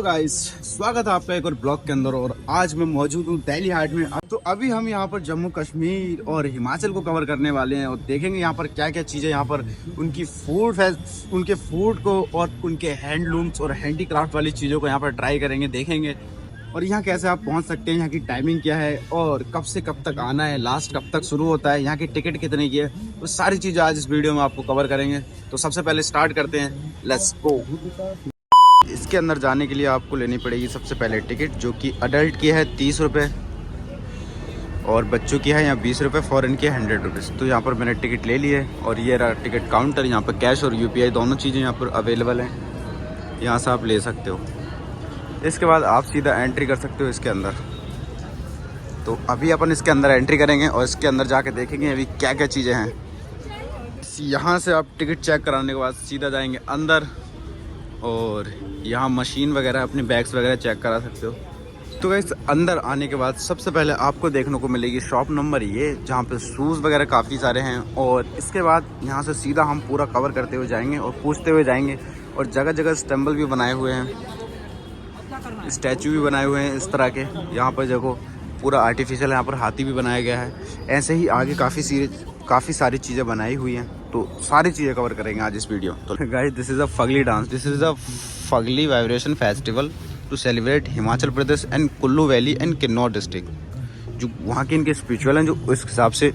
Guys, स्वागत है आपका एक और ब्लॉग के अंदर। और आज मैं मौजूद हूँ दिल्ली हाट में। तो अभी हम यहाँ पर जम्मू कश्मीर और हिमाचल को कवर करने वाले हैं और देखेंगे यहाँ पर क्या क्या चीज़ें, यहाँ पर उनकी उनके फूड को और उनके हैंडलूम्स और हैंडीक्राफ्ट वाली चीज़ों को यहाँ पर ट्राई करेंगे, देखेंगे। और यहाँ कैसे आप पहुँच सकते हैं, यहाँ की टाइमिंग क्या है और कब से कब तक आना है, लास्ट कब तक शुरू होता है, यहाँ की टिकट कितने की है, वो सारी चीज़ें आज इस वीडियो में आपको कवर करेंगे। तो सबसे पहले स्टार्ट करते हैं, लेट्स गो। इसके अंदर जाने के लिए आपको लेनी पड़ेगी सबसे पहले टिकट, जो कि अडल्ट की है 30 रुपये और बच्चों की है यहाँ 20 रुपये, फॉरेन की है 100 रुपीज़। तो यहाँ पर मैंने टिकट ले ली है और ये रहा टिकट काउंटर। यहाँ पर कैश और यूपीआई दोनों चीज़ें यहाँ पर अवेलेबल हैं, यहाँ से आप ले सकते हो। इसके बाद आप सीधा एंट्री कर सकते हो इसके अंदर। तो अभी अपन इसके अंदर एंट्री करेंगे और इसके अंदर जाके देखेंगे अभी क्या क्या चीज़ें हैं। यहाँ से आप टिकट चेक कराने के बाद सीधा जाएंगे अंदर और यहाँ मशीन वगैरह, अपने बैग्स वगैरह चेक करा सकते हो। तो गाइस, अंदर आने के बाद सबसे पहले आपको देखने को मिलेगी शॉप नंबर ये, जहाँ पे शूज़ वगैरह काफ़ी सारे हैं। और इसके बाद यहाँ से सीधा हम पूरा कवर करते हुए जाएंगे और पूछते हुए जाएंगे। और जगह जगह स्टैम्बल भी बनाए हुए हैं, स्टैचू भी बनाए हुए हैं इस तरह के। यहाँ पर देखो पूरा आर्टिफिशियल, यहाँ पर हाथी भी बनाया गया है। ऐसे ही आगे काफ़ी सारी चीज़ें बनाई हुई हैं, तो सारी चीज़ें कवर करेंगे आज इस वीडियो। तो guys, this is a Phagli dance, this is a Phagli vibration festival to celebrate Himachal Pradesh and Kullu valley and Kinnaur district. जो वहाँ के इनके स्पिरिचुअल हैं, जो उस हिसाब से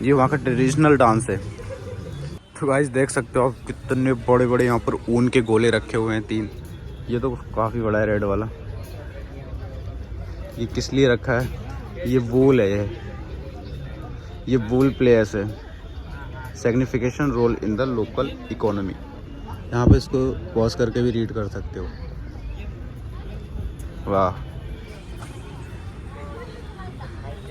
ये वहाँ का ट्रेडिशनल डांस है। तो गाइस देख सकते हो आप कितने बड़े बड़े यहाँ पर ऊन के गोले रखे हुए हैं 3। ये तो काफ़ी बड़ा है, रेड वाला। ये किस लिए रखा है? ये वूल है, ये वूल प्लेयर्स है, signification role in the local economy. यहाँ पे इसको पॉज करके भी रीड कर सकते हो। वाह।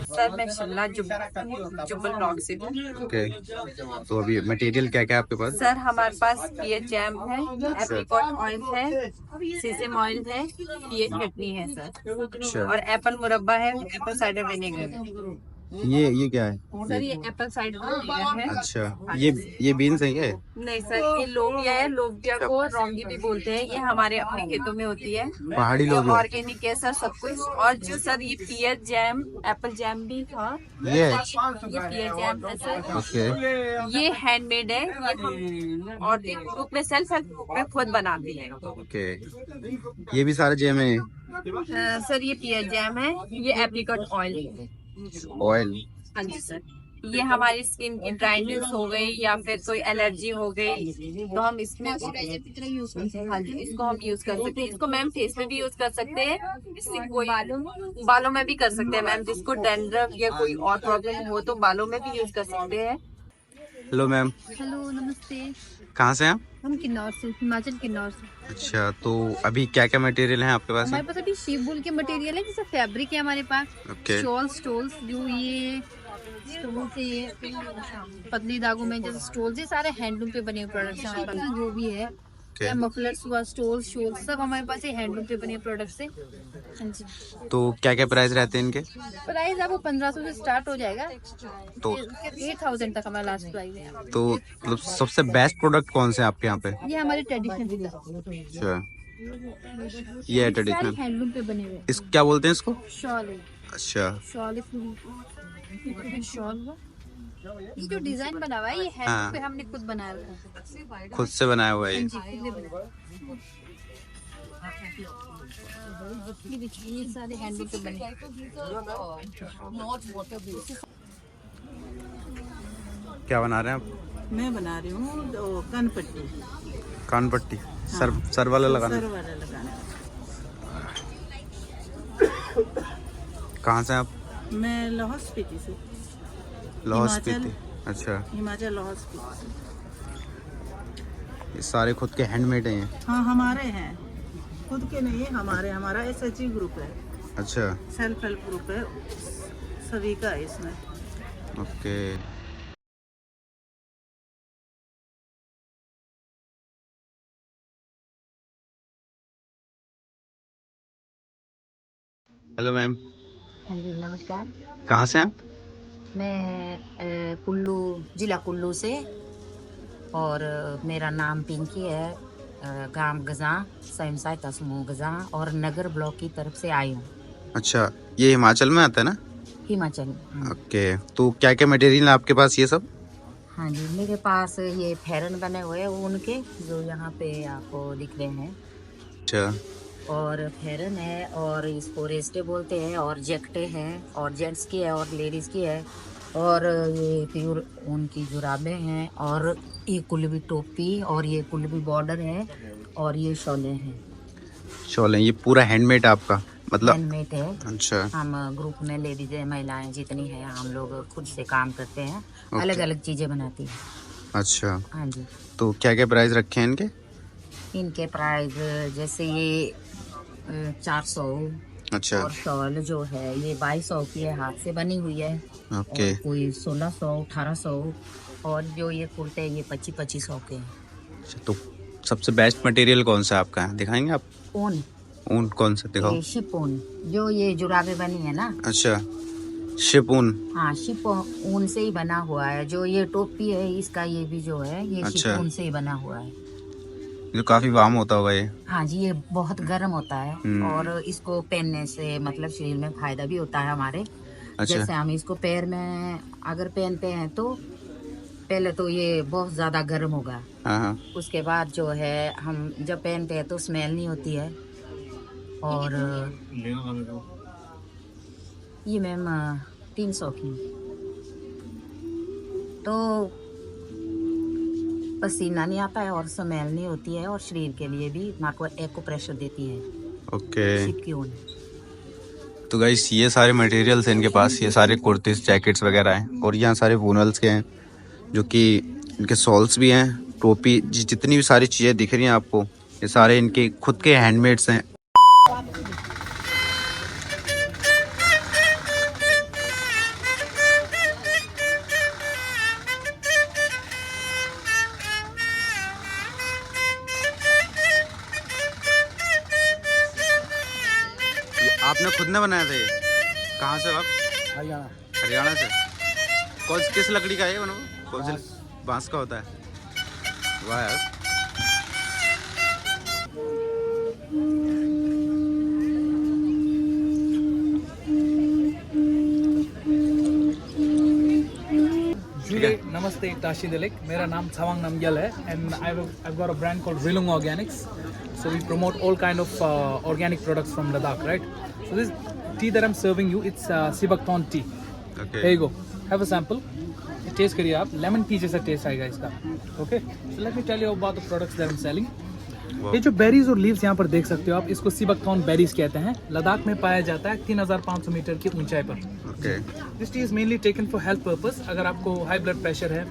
सर मैं शिमला जुब्बल ब्लॉक से हूँ। ओके, तो अभी मटेरियल क्या क्या आपके पास? सर हमारे पास ये जैम है, एप्रिकॉट ऑयल है, सीसम ऑयल है, ये चटनी है सर। अच्छा। और एप्पल मुरब्बा है, एप्पल साइडर विनेगर है। ये क्या है? सर ये एप्पल साइडर विनेगर है। अच्छा, ये बीन्स है क्या? नहीं सर, ये लोबिया है, लोबिया को रौंगी भी बोलते हैं। ये हमारे अपने खेतों में होती है, पहाड़ी लोबिया। ऑर्गेनिक है सर सब कुछ। और जो सर ये पियर जैम, एप्पल जैम भी था, ये पियर जैम है सर। ओके, ये हैंडमेड है, और ग्रुप में सेल्फ हेल्प ग्रुप में खुद बनाती है। ओके, ये भी सारे जैम है? सर ये पियर जैम है, ये एप्रिकॉट ऑयल है। ऑयल? हाँ जी सर। ये हमारी स्किन की ड्राइनेस हो गई या फिर कोई एलर्जी हो गई तो हम इसमें यूज करते हैं। हाँ जी, इसको हम यूज कर सकते हैं। इसको मैम फेस में भी यूज कर सकते हैं, इससे कोई बालों में भी कर सकते हैं मैम। जिसको डैंड्रफ या कोई और प्रॉब्लम हो तो बालों में भी यूज कर सकते हैं। Hello ma'am. हेलो, नमस्ते। कहाँ से हैं आप? हम किन्नौर से, हिमाचल किन्नौर से। अच्छा, तो अभी क्या क्या मटेरियल है आपके पास? हमारे पास अभी शिप वूल के मटेरियल है, जैसे फैब्रिक है हमारे पास। ओके। स्टोल्स जो ये स्टोल से ये पतली धागों में जैसे स्टोल्स, ये सारे हैंडलूम पे बने हुए प्रोडक्ट्स हैं हमारे पास। जो भी है या मफलर्स हुआ, स्टोल्स, शॉल्स, सब हमारे पास ये हैंडलूम पे बने प्रोडक्ट्स है। हाँ जी। तो क्या क्या प्राइस रहते हैं इनके? प्राइस आपको 1500 से स्टार्ट हो जाएगा, तो 8000 तक हमारा लास्ट प्राइस है। तो मतलब सबसे बेस्ट प्रोडक्ट कौन से हैं आपके यहाँ पे? ये हमारे ट्रेडिशनल अच्छा, ये है ट्रेडिशनल हैंडलूम पे बने हुए। इस क्या बोलते हैं इसको? शॉल है। अच्छा, शॉल शॉल हुआ। ये जो डिजाइन बना हुआ है ये हैंड पे हमने खुद बनाया हुआ है। खुद से बनाया हुआ है ये? ये देखिए, ये सारे हैंड पे बने। क्या बना रहे हैं आप? मैं बना रही हूँ कानपट्टी। कानपट्टी? सर वाला लगाना? सर वाला लगाना। कहाँ से आप? मैं लाहौल स्पीति से। लाहौल हिमाचल। स्पीति? अच्छा, हिमाचल लाहौल स्पीति से। ये सारे खुद के हैंडमेड हैं ये? हाँ हमारे हैं, खुद के नहीं है हमारे। हमारा SHG ग्रुप है, अच्छा, सेल्फ हेल्प ग्रुप है, सभी का है इसमें। ओके। Hello ma'am. हाँ जी, नमस्कार। कहाँ से हैं आप? मैं कुल्लू, जिला कुल्लू से, और मेरा नाम पिंकी है। गांव गजा स्वयं सहायता समूह गजा और नगर ब्लॉक की तरफ से आई हूँ, अच्छा, ये हिमाचल में आता है ना? हिमाचल। ओके, तो क्या क्या मटेरियल है आपके पास ये सब? हाँ जी, मेरे पास ये फेरन बने हुए हैं ऊन के, जो यहाँ पे आपको दिख रहे हैं। अच्छा, और फेरन है, और इसको रेस्टे बोलते हैं, और जैकटे हैं, और जेंट्स की है और लेडीज की है, और ये प्योर ऊन की जुराबें हैं, और ये कुल्लवी टोपी, और ये कुल्लवी बॉर्डर है, और ये शॉले हैं। शॉल, ये पूरा हैंडमेड आपका मतलब? हैंडमेड है। अच्छा, हम ग्रुप में लेडीज महिलाएं जितनी है, हम लोग खुद से काम करते हैं, अलग अलग चीजें बनाती हैं। अच्छा, हाँ जी। तो क्या क्या प्राइस रखे हैं इनके? इनके प्राइस जैसे ये 400, अच्छा, और शॉल जो है ये 2200 की है, हाथ से बनी हुई है। ओके, और कोई 1600, 1800, और जो ये कुर्ते हैं ये 2500 के हैं। अच्छा, तो सबसे बेस्ट मटेरियल कौन सा आपका है, दिखाएंगे आप? ऊन, ऊन कौन सा दिखाओ? ये शिप ऊन, जो ये जुराबे बनी है ना। अच्छा, शिप ऊन। हाँ, शिप ऊन से ही बना हुआ है। जो ये टोपी है इसका, ये भी जो है ये अच्छा। शिप ऊन से ही बना हुआ है। जो काफी वार्म होता होगा ये। हाँ जी, ये बहुत गर्म होता है, हम्म। और इसको पहनने से मतलब शरीर में फायदा भी होता है हमारे। अच्छा, जैसे हम इसको पैर में अगर पहनते हैं तो पहले तो ये बहुत ज्यादा गर्म होगा, हाँ हाँ, उसके बाद जो है हम जब पहनते हैं तो स्मेल नहीं होती है। और ये मैम 300 की, तो पसीना नहीं आता है और स्मेल नहीं होती है, और शरीर के लिए भी हमारे को एको प्रेशर देती है ओके। शिप की ऊन। तो गाइस ये सारे मटेरियल्स हैं इनके पास, ये सारे कुर्तीस जैकेट्स वगैरह हैं, और यहाँ सारे वूनल्स के हैं, जो कि इनके सॉल्स भी हैं, टोपी, जितनी भी सारी चीज़ें दिख रही हैं आपको, ये सारे इनके खुद के हैंडमेड्स हैं। ये आपने खुद ने बनाया था ये? कहाँ से आप? हरियाणा। हरियाणा से? किस लकड़ी का है ये बना हुआ? कौन सी? बांस का होता है? वाह यार। नमस्ते, ताशी दिलिक, मेरा नाम छवांग नमग्याल है, and I've got a brand called Rilung Organics. So we promote all kind of organic products from Ladakh, right? So this tea that I'm serving you, it's Sibakthon tea. Okay. Here you go. Have a sample. Taste करिए आप, lemon tea जैसा taste आएगा इसका। Okay, so let me tell you about the products that I am selling. ये जो berries और leaves यहाँ पर देख सकते हो आप, इसको सिबकथॉर्न बेरीज कहते हैं। लद्दाख में पाया जाता है 3500 मीटर की ऊंचाई पर। Okay. This T is mainly taken for health purpose. अगर आपको हाई ब्लड प्रेशर है,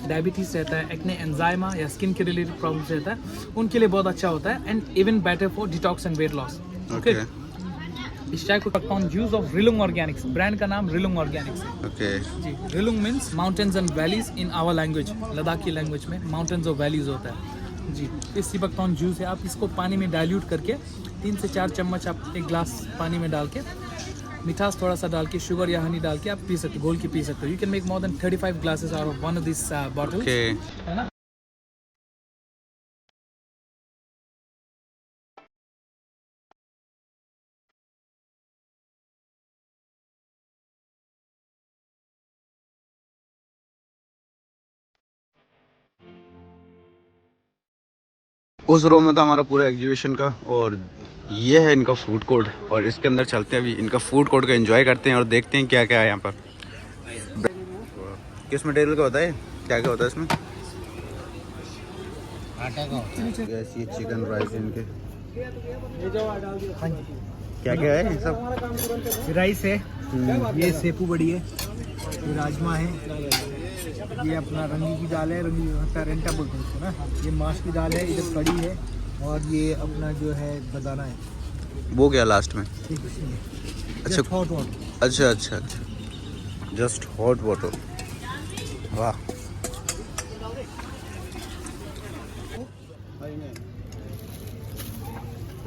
डायबिटीज रहता है, एक्ने, एंजाइमा या स्किन के रिलेटेड प्रॉब्लम्स रहता है, उनके लिए बहुत अच्छा होता है, and even better for detox and weight loss. Okay, इस चाय को compound use of Rilung organics, brand का नाम रिलुंग ऑर्गेनिक्स है। Okay. जी, Rilung means mountains and valleys in our language. Ladakhi language में माउंटेन्स और वैलीज होता है जी। इस सिबकथॉर्न जूस है, आप इसको पानी में डाइल्यूट करके 3 से 4 चम्मच आप एक ग्लास पानी में डाल के, मिठास थोड़ा सा डाल के, शुगर या हनी डाल के आप पी सकते हो, घोल के पी सकते हो। You can make more than 35 glasses out of one of this bottles, Okay. है ना। उस रो में था हमारा पूरा एग्जीबिशन का, और ये है इनका फूड कोर्ट, और इसके अंदर चलते हैं, अभी इनका फूड कोर्ट का एंजॉय करते हैं और देखते हैं क्या क्या है यहाँ पर। किस मटेरियल का होता है, क्या क्या होता है इसमें? आटा का होता है। ऐसी चिकन राइस इनके, हाँ जी, क्या क्या है ये सब? राइस है, ये सेपू बड़ी है, ये राजमा है, ये अपना रंगी की दाल है, रंगी रेंटा बोलते हैं इसको ना, ये माश की दाल है, इधर कड़ी है, और ये अपना जो है बदाना है। वो क्या लास्ट में? ठीक है, अच्छा, हॉट वाटर। अच्छा अच्छा अच्छा, जस्ट हॉट वाटर। वाह,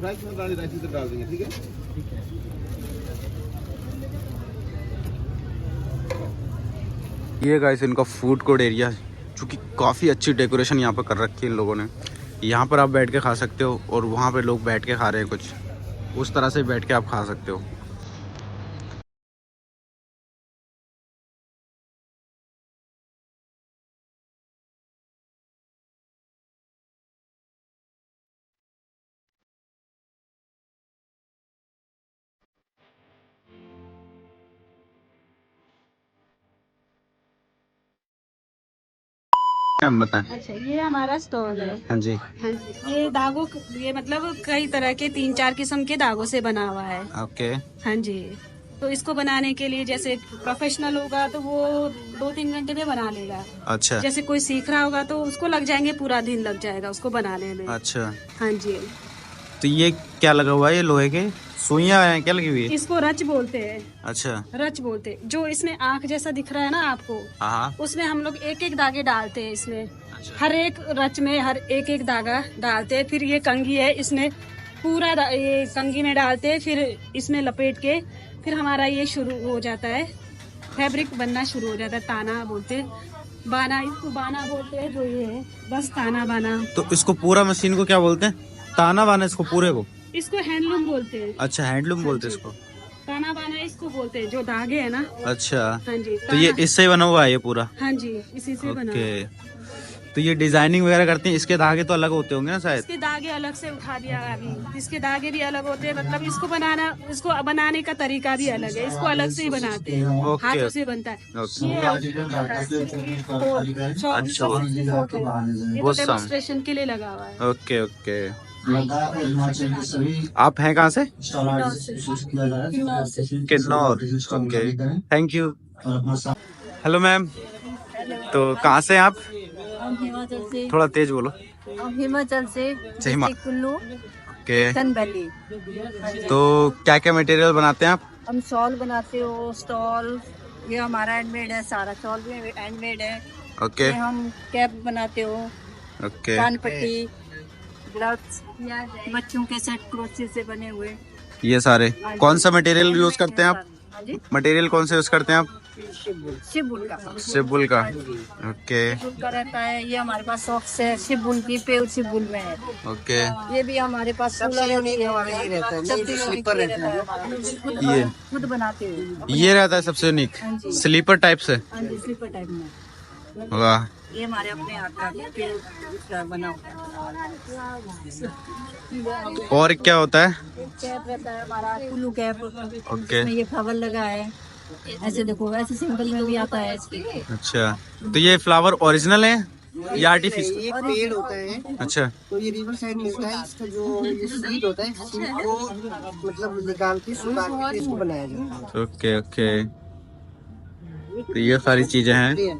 राइस में डाल देंगे, ठीक है। ये गाइस इनका फूड कोर्ट एरिया, जो कि काफ़ी अच्छी डेकोरेशन यहाँ पर कर रखी है इन लोगों ने। यहाँ पर आप बैठ के खा सकते हो और वहाँ पे लोग बैठ के खा रहे हैं कुछ, उस तरह से बैठ के आप खा सकते हो। हम बताएं। अच्छा, ये हमारा स्टॉल है। हाँ जी। हाँ जी, ये दागों, ये मतलब कई तरह के 3-4 किस्म के दागों से बना हुआ है। ओके। हाँ जी, तो इसको बनाने के लिए जैसे प्रोफेशनल होगा तो वो 2-3 घंटे में बना लेगा। अच्छा जैसे कोई सीख रहा होगा तो उसको लग जाएंगे, पूरा दिन लग जाएगा उसको बनाने में। अच्छा। हाँ जी, तो ये क्या लगा हुआ है, ये लोहे के सुइयां हैं क्या लगी हुई है? इसको रच बोलते हैं। अच्छा। रच बोलते हैं। जो इसमें आँख जैसा दिख रहा है ना आपको, हाँ। उसमें हम लोग एक एक धागे डालते हैं इसमें। अच्छा। हर एक रच में हर एक एक धागा डालते हैं। फिर ये कंघी है, इसमें पूरा ये कंघी में डालते हैं, फिर इसमें लपेट के फिर हमारा ये शुरू हो जाता है, फैब्रिक बनना शुरू हो जाता है। ताना बोलते हैं, बाना, इसको बाना बोलते हैं। जो ये है बस ताना बाना। तो इसको पूरा मशीन को क्या बोलते हैं? ताना बाना इसको पूरे को? इसको हैंडलूम बोलते हैं। अच्छा, हैंडलूम बोलते हैं इसको। ताना बाना इसको बोलते हैं, जो धागे है ना। अच्छा। हाँ जी, तो ये ताना। इससे ही बना हुआ है ये पूरा? हाँ जी, इसी से बना। ओके। तो ये डिजाइनिंग वगैरह करते हैं, इसके धागे तो अलग होते होंगे ना शायद? इसके धागे अलग से उठा दिया अभी, इसके धागे भी अलग होते हैं। मतलब इसको बनाने का तरीका भी अलग है। इसको अलग से ही बनाते हैं, ओके। हाथों से बनता है। ओके। ये वो तो डेमोन्स्ट्रेशन के लिए लगा हुआ है। Okay okay. आप हैं कहाँ से? Kinnaur. Okay, thank you. Hello ma'am, तो कहाँ से हैं आप? हम हिमाचल से। थोड़ा तेज बोलो। हम हिमाचल से, डिस्ट्रिक्ट कुल्लू, ओके। सन वैली। तो क्या क्या मटेरियल बनाते हैं आप? हम शॉल बनाते हो, स्टॉल, ये हमारा हैंडमेड है। सारा शॉल भी हैंडमेड है। ओके ये हम कैप बनाते हो, ओके। कान पट्टी, ग्लव्स, बच्चों के सेट क्रोशे से बने हुए। ये सारे कौन सा मटेरियल यूज करते हैं आप? हाँ जी, मटेरियल कौन से यूज करते हैं आप? शिबुल का। सिबुल का। ओके शिबुल का रहता है। ये हमारे पास सॉक्स है शिबुल की, प्योर शिबुल में है। ओके। ये भी हमारे पास स्लीपर रहता है। ये खुद बनाते हो। ये रहता है सबसे यूनिक, हाँ जी। स्लीपर टाइप से। हाँ जी, स्लीपर टाइप में। वाह। ये हमारे अपने हाथ का प्योर बना हुआ है। और क्या होता है? कैप रहता है हमारा, कुल्लू कैप। ओके। इसमें ये फ्लावर लगा है। ऐसे देखो, ऐसे सिंपल में भी आता है इसकी। अच्छा, तो ये फ्लावर ओरिजिनल है या आर्टिफिशियल? ये पेड़ होता है, अच्छा। तो ये रिवर साइड मिलता है। इसका जो ये सीड होता है, सीड को मतलब निकाल के सुखा के इसको बनाया जाता है। Okay okay. तो ये सारी चीजें हैं। ये